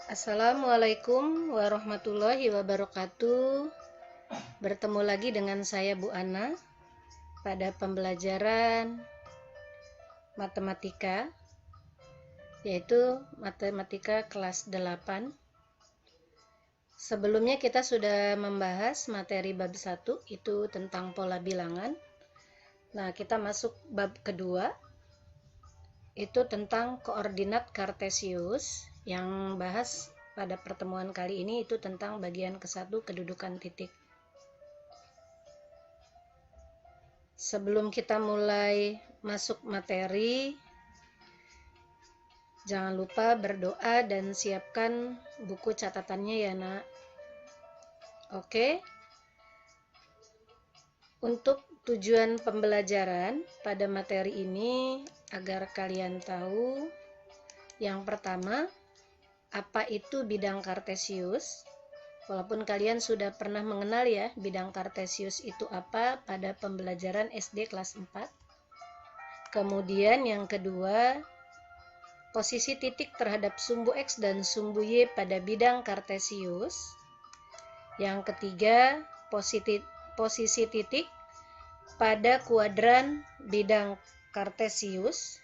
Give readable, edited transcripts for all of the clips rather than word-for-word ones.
Assalamualaikum warahmatullahi wabarakatuh. Bertemu lagi dengan saya Bu Ana pada pembelajaran matematika, yaitu matematika kelas 8. Sebelumnya kita sudah membahas materi bab 1, itu tentang pola bilangan. Nah, kita masuk bab kedua, itu tentang koordinat kartesius. Yang bahas pada pertemuan kali ini itu tentang bagian ke-1, kedudukan titik. Sebelum kita mulai masuk materi, jangan lupa berdoa dan siapkan buku catatannya ya nak. Oke. Untuk tujuan pembelajaran pada materi ini agar kalian tahu, yang pertama, apa itu bidang kartesius? Walaupun kalian sudah pernah mengenal ya bidang kartesius itu apa pada pembelajaran SD kelas 4. Kemudian yang kedua, posisi titik terhadap sumbu X dan sumbu Y pada bidang kartesius. Yang ketiga, posisi titik pada kuadran bidang kartesius.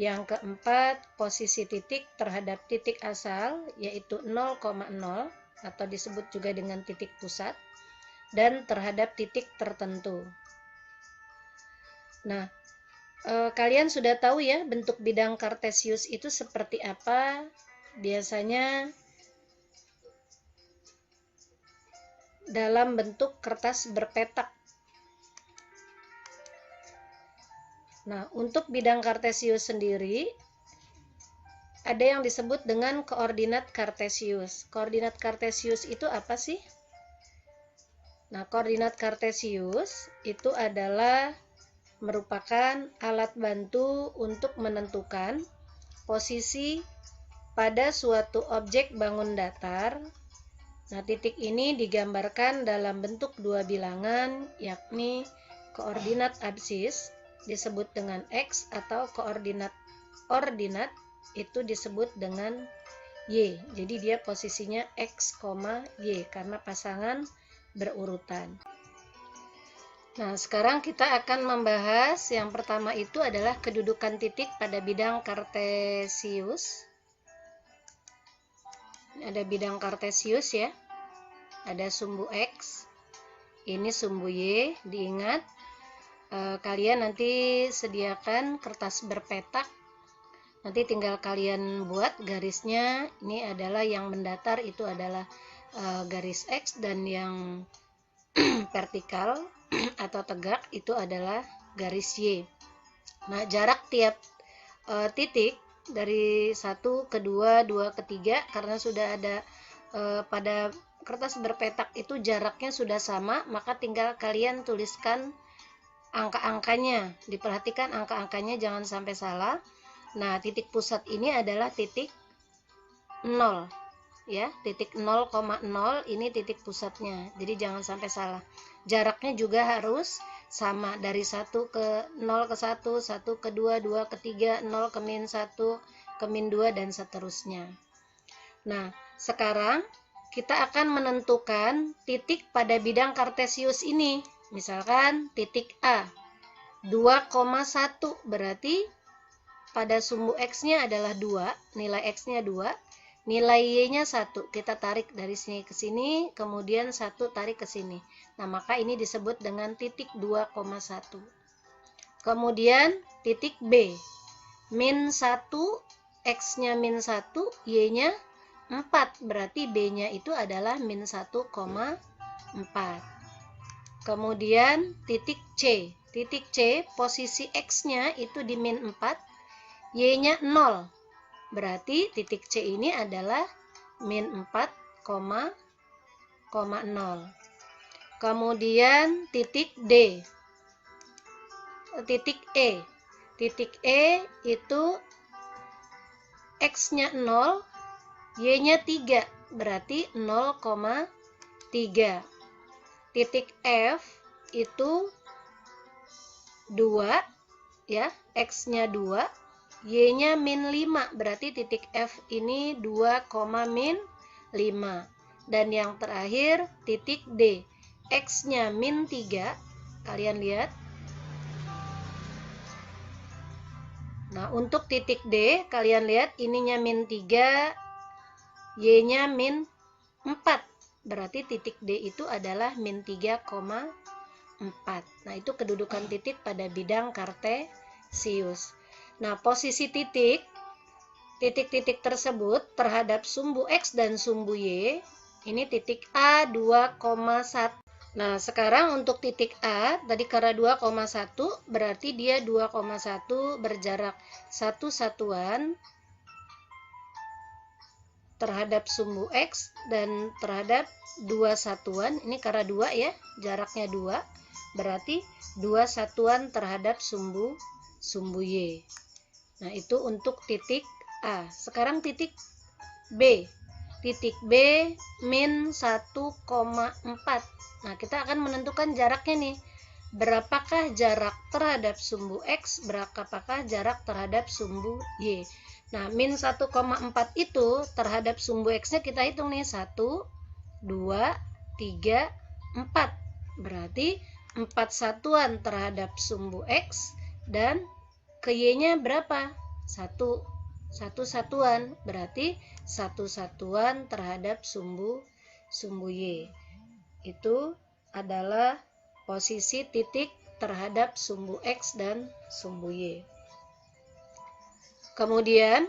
Yang keempat, posisi titik terhadap titik asal, yaitu 0,0 atau disebut juga dengan titik pusat, dan terhadap titik tertentu. Nah, kalian sudah tahu ya bentuk bidang kartesius itu seperti apa? Biasanya dalam bentuk kertas berpetak. Nah, untuk bidang kartesius sendiri, ada yang disebut dengan koordinat kartesius. Koordinat kartesius itu apa sih? Nah, koordinat kartesius itu adalah merupakan alat bantu untuk menentukan posisi pada suatu objek bangun datar. Nah, titik ini digambarkan dalam bentuk dua bilangan, yakni koordinat absis disebut dengan X atau koordinat ordinat itu disebut dengan Y. Jadi dia posisinya X, Y karena pasangan berurutan. Nah, sekarang kita akan membahas yang pertama itu adalah kedudukan titik pada bidang kartesius. Ada bidang kartesius ya. Ada sumbu X. Ini sumbu Y, diingat. Kalian nanti sediakan kertas berpetak, nanti tinggal kalian buat garisnya. Ini adalah yang mendatar itu adalah garis X, dan yang vertikal atau tegak itu adalah garis Y. Nah, jarak tiap titik dari 1 ke 2, 2 ke 3, karena sudah ada pada kertas berpetak itu jaraknya sudah sama, maka tinggal kalian tuliskan angka-angkanya. Diperhatikan angka-angkanya jangan sampai salah. Nah, titik pusat ini adalah titik 0 ya, titik 0,0 ini titik pusatnya. Jadi jangan sampai salah. Jaraknya juga harus sama, dari 1 ke 0 ke 1, 1 ke 2, 2 ke 3, 0 ke min 1, ke min 2 dan seterusnya. Nah, sekarang kita akan menentukan titik pada bidang kartesius ini. Misalkan titik A 2,1, berarti pada sumbu X-nya adalah 2, nilai X-nya 2, nilai Y-nya 1. Kita tarik dari sini ke sini, kemudian 1 tarik ke sini. Nah, maka ini disebut dengan titik 2,1. Kemudian titik B, min 1, X-nya min 1, Y-nya 4, berarti B-nya itu adalah min 1,4. Kemudian titik C. Titik C, posisi X-nya itu di min 4, Y-nya 0. Berarti titik C ini adalah min 4,0. Kemudian titik D. Titik E. Titik E itu X-nya 0, Y-nya 3. Berarti 0,3. Titik F itu 2 ya, X-nya 2, Y-nya min 5, berarti titik F ini 2, min 5. Dan yang terakhir titik D, X-nya min 3, kalian lihat. Nah, untuk titik D, kalian lihat ininya min 3, Y-nya min 4. Berarti titik D itu adalah min 3,4. Nah, itu kedudukan titik pada bidang kartesius. Nah, posisi titik-titik tersebut terhadap sumbu X dan sumbu Y, ini titik A 2,1. Nah, sekarang untuk titik A, tadi karena 2,1, berarti dia 2,1 berjarak 1 satuan terhadap sumbu X dan terhadap 2 satuan. Ini karena 2 ya, jaraknya 2, berarti 2 satuan terhadap sumbu Y. Nah, itu untuk titik A. Sekarang titik B. Titik B min 1,4. Nah, kita akan menentukan jaraknya nih. Berapakah jarak terhadap sumbu X, berapakah jarak terhadap sumbu Y. Nah, min 1,4 itu terhadap sumbu X-nya kita hitung nih. 1, 2, 3, 4. Berarti 4 satuan terhadap sumbu X, dan ke Y-nya berapa? 1 satuan, berarti 1 satuan terhadap sumbu Y. Itu adalah posisi titik terhadap sumbu X dan sumbu Y. Kemudian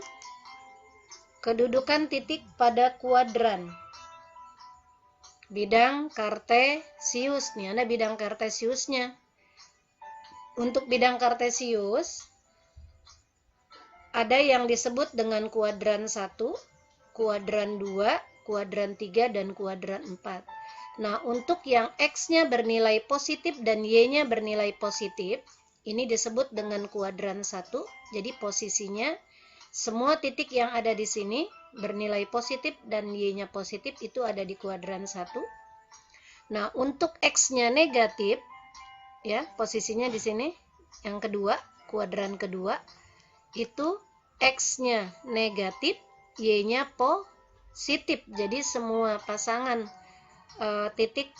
kedudukan titik pada kuadran bidang kartesius. Nih ada bidang kartesiusnya. Untuk bidang kartesius ada yang disebut dengan kuadran 1, kuadran 2, kuadran 3, dan kuadran 4. Nah, untuk yang X-nya bernilai positif dan Y-nya bernilai positif, ini disebut dengan kuadran 1. Jadi posisinya semua titik yang ada di sini bernilai positif dan Y-nya positif, itu ada di kuadran 1. Nah, untuk X-nya negatif, ya, posisinya di sini yang kedua, kuadran kedua, itu X-nya negatif, Y-nya positif. Jadi semua pasangan titik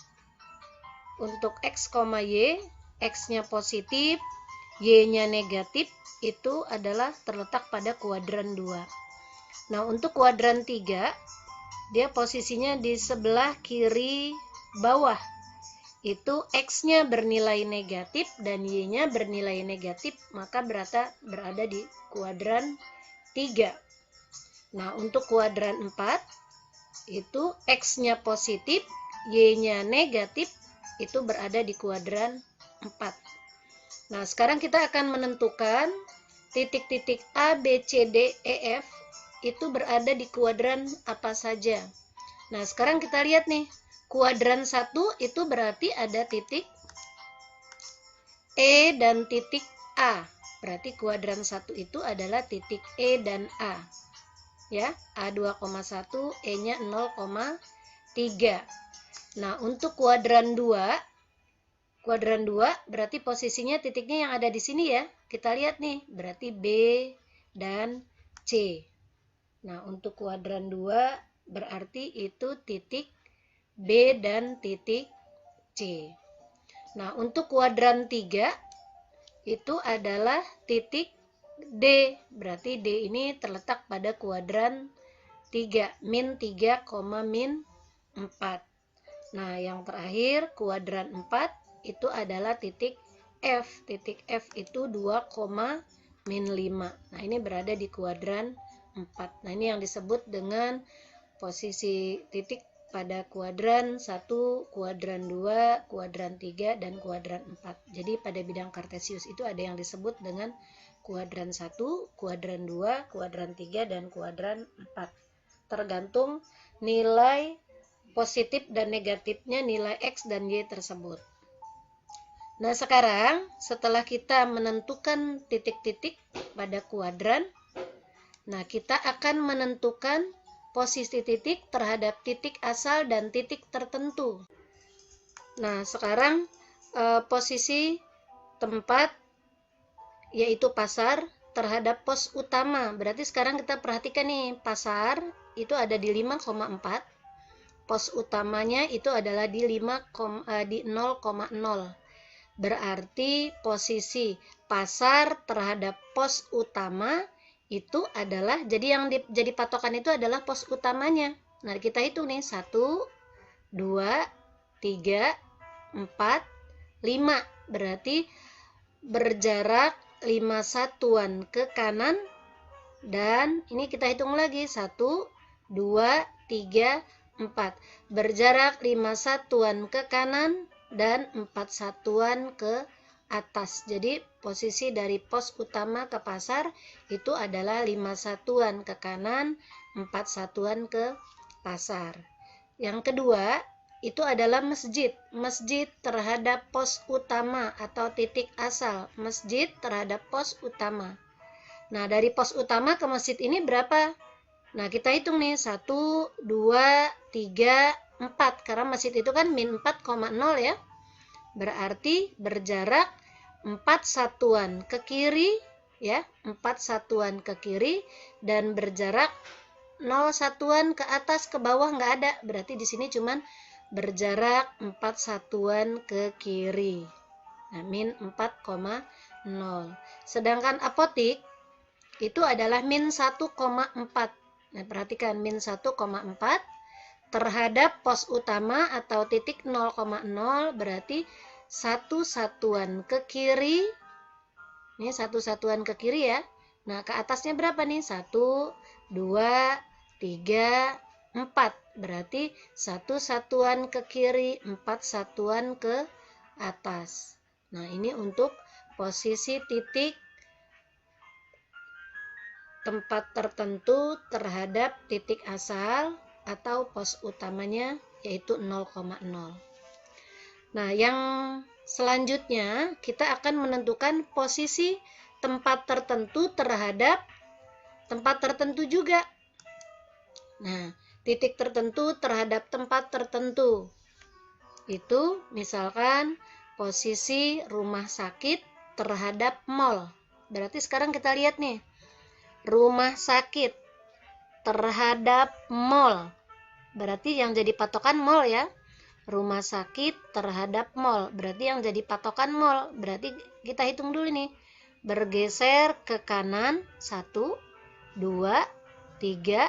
untuk X, Y, X-nya positif, Y-nya negatif, itu adalah terletak pada kuadran 2. Nah, untuk kuadran 3, dia posisinya di sebelah kiri bawah. Itu X-nya bernilai negatif dan Y-nya bernilai negatif, maka berada di kuadran 3. Nah, untuk kuadran 4, itu X-nya positif, Y-nya negatif, itu berada di kuadran 4. Nah, sekarang kita akan menentukan titik-titik A, B, C, D, E, F itu berada di kuadran apa saja. Nah, sekarang kita lihat nih. Kuadran 1 itu berarti ada titik E dan titik A. Berarti kuadran 1 itu adalah titik E dan A. Ya, A 2,1, E-nya 0,3. Nah, untuk kuadran 2 berarti posisinya titiknya yang ada di sini ya. Kita lihat nih, berarti B dan C. Nah, untuk kuadran 2 berarti itu titik B dan titik C. Nah, untuk kuadran 3 itu adalah titik D. Berarti D ini terletak pada kuadran 3, min 3, min 4. Nah, yang terakhir kuadran 4 itu adalah titik F. Titik F itu 2, min 5. Nah, ini berada di kuadran 4. Nah, ini yang disebut dengan posisi titik pada kuadran 1, kuadran 2, kuadran 3, dan kuadran 4. Jadi pada bidang kartesius itu ada yang disebut dengan kuadran 1, kuadran 2, kuadran 3, dan kuadran 4. Tergantung nilai positif dan negatifnya nilai X dan Y tersebut. Nah, sekarang setelah kita menentukan titik-titik pada kuadran, nah kita akan menentukan posisi titik terhadap titik asal dan titik tertentu. Nah, sekarang posisi tempat yaitu pasar terhadap pos utama. Berarti sekarang kita perhatikan nih, pasar itu ada di 5,4. Pos utamanya itu adalah di 0,0. Berarti posisi pasar terhadap pos utama itu adalah, jadi yang jadi patokan itu adalah pos utamanya. Nah, kita hitung nih, 1, 2, 3, 4, 5. Berarti berjarak 5 satuan ke kanan, dan ini kita hitung lagi, 1, 2, 3, 4. Berjarak 5 satuan ke kanan dan 4 satuan ke atas. Jadi posisi dari pos utama ke pasar itu adalah 5 satuan ke kanan, 4 satuan ke pasar. Yang kedua, itu adalah masjid. Masjid terhadap pos utama atau titik asal. Masjid terhadap pos utama. Nah, dari pos utama ke masjid ini berapa? Nah, kita hitung nih, 1, 2, 3, 4. Karena masjid itu kan min 4,0 ya. Berarti berjarak 4 satuan ke kiri ya, 4 satuan ke kiri, dan berjarak 0 satuan ke atas, ke bawah nggak ada. Berarti di sini cuman berjarak 4 satuan ke kiri. Nah, min 4,0. Sedangkan apotik itu adalah min 1,4. Nah, perhatikan, min 1,4 terhadap pos utama atau titik 0,0 berarti 1 satuan ke kiri. Ini 1 satuan ke kiri ya. Nah, ke atasnya berapa nih? 1, 2, 3, 4. Berarti 1 satuan ke kiri, 4 satuan ke atas. Nah, ini untuk posisi titik tempat tertentu terhadap titik asal atau pos utamanya, yaitu 0,0. Nah, yang selanjutnya kita akan menentukan posisi tempat tertentu terhadap tempat tertentu juga. Nah, titik tertentu terhadap tempat tertentu itu misalkan posisi rumah sakit terhadap mall. Berarti sekarang kita lihat nih, rumah sakit terhadap mall. Berarti yang jadi patokan mall ya. Rumah sakit terhadap mall. Berarti yang jadi patokan mall. Berarti kita hitung dulu nih. Bergeser ke kanan 1, 2, 3,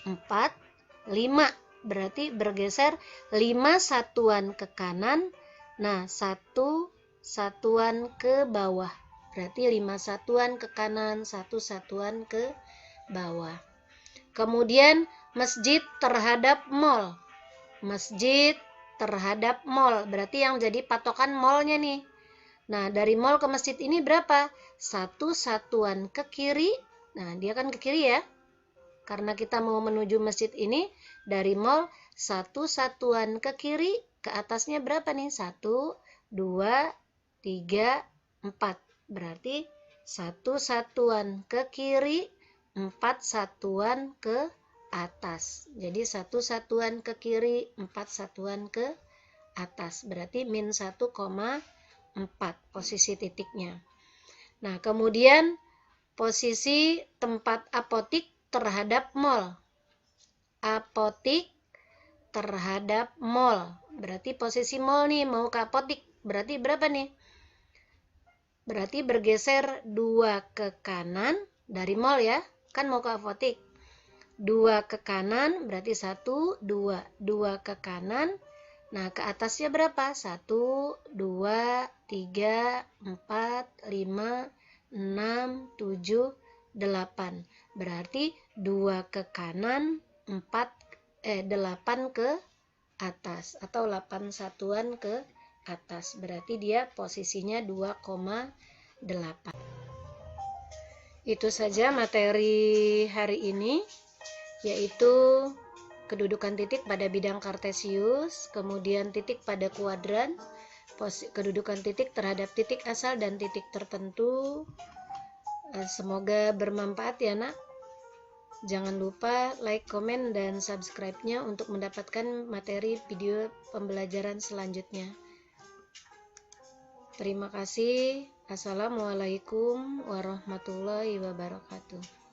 4, 5. Berarti bergeser 5 satuan ke kanan. Nah, 1 satuan ke bawah. Berarti 5 satuan ke kanan, 1 satuan ke bawah. Kemudian masjid terhadap mall. Masjid terhadap mall. Berarti yang jadi patokan mallnya nih. Nah, dari mall ke masjid ini berapa? 1 satuan ke kiri. Nah, dia kan ke kiri ya. Karena kita mau menuju masjid ini, dari mall 1 satuan ke kiri, ke atasnya berapa nih? 1, 2, 3, 4. Berarti 1 satuan ke kiri, 4 satuan ke atas. Jadi 1 satuan ke kiri, 4 satuan ke atas. Berarti min 1,4 posisi titiknya. Nah, kemudian posisi tempat apotik terhadap mall. Apotik terhadap mall. Berarti posisi mall nih mau ke apotik. Berarti berapa nih? Berarti bergeser 2 ke kanan dari mall ya. Kan mau ke apotik. 2 ke kanan berarti 1, 2. 2 ke kanan. Nah, ke atasnya berapa? 1, 2, 3, 4, 5, 6, 7, 8. Berarti 2 ke kanan, 8 ke atas atau 8 satuan ke atas. Berarti dia posisinya 2,8. Itu saja materi hari ini, yaitu kedudukan titik pada bidang kartesius, kemudian titik pada kuadran, kedudukan titik terhadap titik asal dan titik tertentu. Semoga bermanfaat ya nak. Jangan lupa like, komen, dan subscribe-nya untuk mendapatkan materi video pembelajaran selanjutnya. Terima kasih. Assalamualaikum warahmatullahi wabarakatuh.